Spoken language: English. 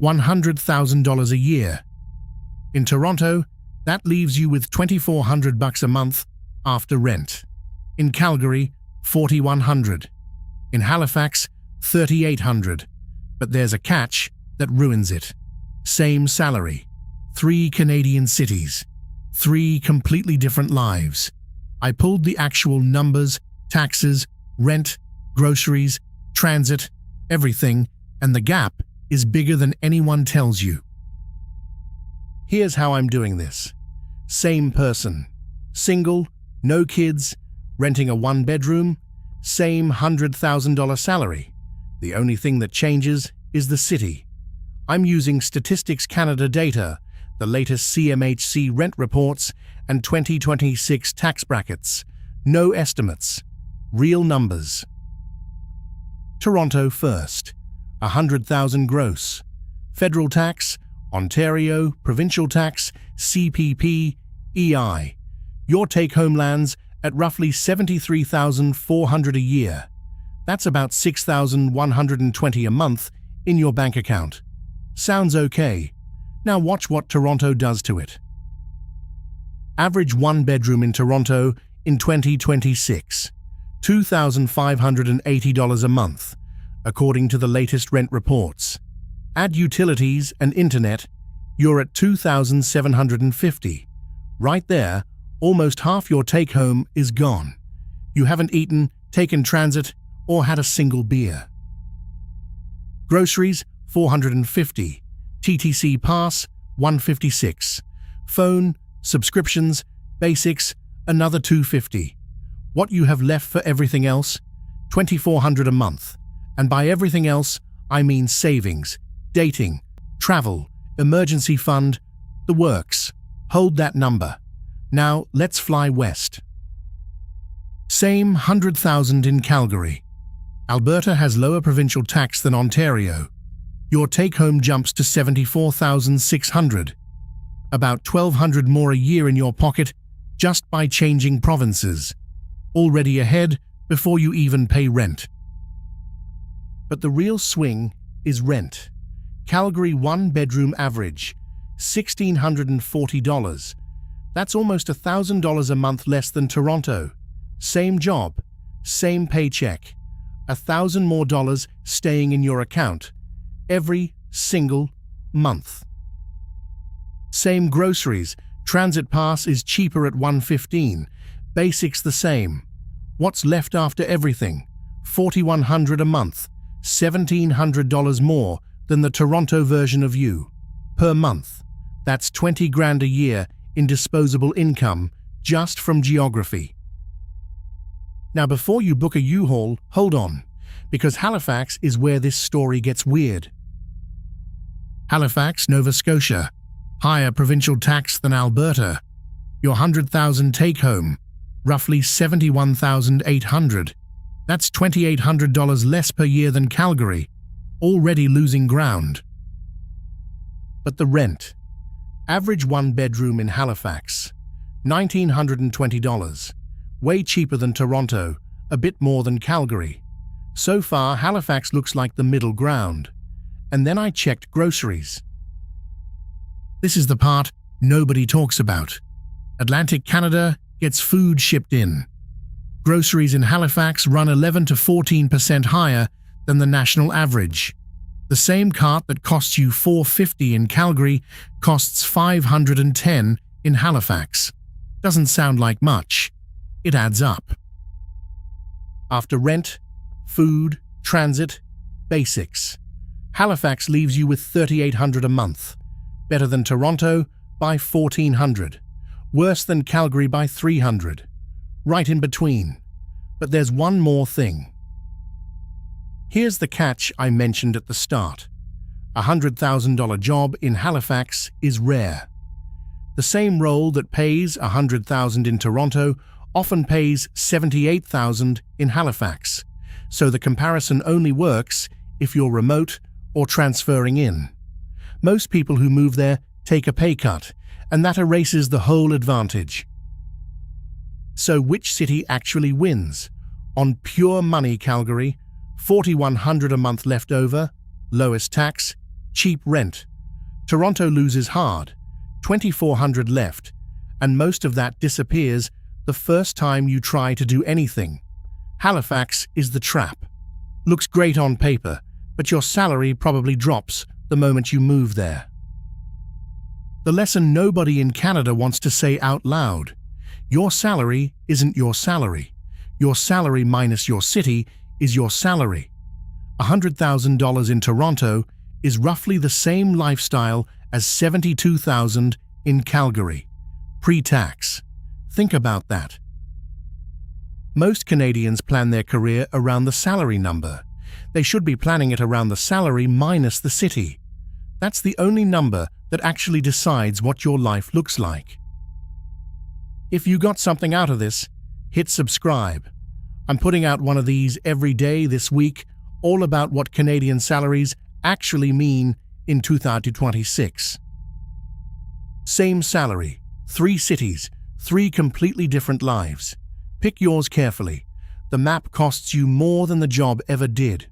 $100,000 a year. In Toronto, that leaves you with $2,400 a month after rent. In Calgary, $4,100. In Halifax, $3,800. But there's a catch that ruins it. Same salary. 3 Canadian cities. 3 completely different lives. I pulled the actual numbers, taxes, rent, groceries, transit, everything, and the gap is bigger than anyone tells you. Here's how I'm doing this. Same person. Single, no kids, renting a 1-bedroom, same $100,000 salary. The only thing that changes is the city. I'm using Statistics Canada data, the latest CMHC rent reports, and 2026 tax brackets. No estimates. Real numbers. Toronto first. $100,000 gross. Federal tax, Ontario, provincial tax, CPP, EI. Your take-home lands at roughly $73,400 a year. That's about $6,120 a month in your bank account. Sounds okay. Now watch what Toronto does to it. Average 1-bedroom in Toronto in 2026. $2,580 a month, according to the latest rent reports. Add utilities and internet, you're at $2,750. Right there, almost half your take-home is gone. You haven't eaten, taken transit, or had a single beer. Groceries, $450. TTC Pass, $156. Phone, subscriptions, basics, another $250. What you have left for everything else? $2,400 a month. And by everything else, I mean savings, dating, travel, emergency fund, the works. Hold that number. Now, let's fly west. Same $100,000 in Calgary. Alberta has lower provincial tax than Ontario. Your take-home jumps to $74,600. About $1,200 more a year in your pocket just by changing provinces. Already ahead before you even pay rent. But the real swing is rent. Calgary 1-bedroom average, $1,640. That's almost $1,000 a month less than Toronto. Same job, same paycheck. $1,000 more dollars staying in your account every single month. Same groceries. Transit pass is cheaper at $115. Basics the same. What's left after everything? $4,100 a month. $1,700 more than the Toronto version of you. Per month. That's $20,000 a year in disposable income just from geography. Now before you book a U-Haul, hold on, because Halifax is where this story gets weird. Halifax, Nova Scotia. Higher provincial tax than Alberta. Your $100,000 take-home, roughly $71,800. That's $2,800 less per year than Calgary, already losing ground. But the rent. Average 1-bedroom in Halifax, $1,920. Way cheaper than Toronto, a bit more than Calgary. So far, Halifax looks like the middle ground. And then I checked groceries. This is the part nobody talks about. Atlantic Canada gets food shipped in. Groceries in Halifax run 11 to 14% higher than the national average. The same cart that costs you $450 in Calgary costs $510 in Halifax. Doesn't sound like much. It adds up. After rent, food, transit, basics, Halifax leaves you with $3,800 a month. Better than Toronto by $1,400. Worse than Calgary by $300. Right in between. But there's one more thing. Here's the catch I mentioned at the start. A $100,000 job in Halifax is rare. The same role that pays $100,000 in Toronto often pays $78,000 in Halifax, so the comparison only works if you're remote or transferring in. Most people who move there take a pay cut, and that erases the whole advantage. So which city actually wins? On pure money, Calgary, $4,100 a month left over, lowest tax, cheap rent. Toronto loses hard, $2,400 left, and most of that disappears the first time you try to do anything. Halifax is the trap. Looks great on paper, but your salary probably drops the moment you move there. The lesson nobody in Canada wants to say out loud: your salary isn't your salary. Your salary minus your city is your salary. $100,000 in Toronto is roughly the same lifestyle as $72,000 in Calgary, pre-tax. Think about that. Most Canadians plan their career around the salary number. They should be planning it around the salary minus the city. That's the only number that actually decides what your life looks like. If you got something out of this, hit subscribe. I'm putting out one of these every day this week, all about what Canadian salaries actually mean in 2026. Same salary, 3 cities, 3 completely different lives. Pick yours carefully. The map costs you more than the job ever did.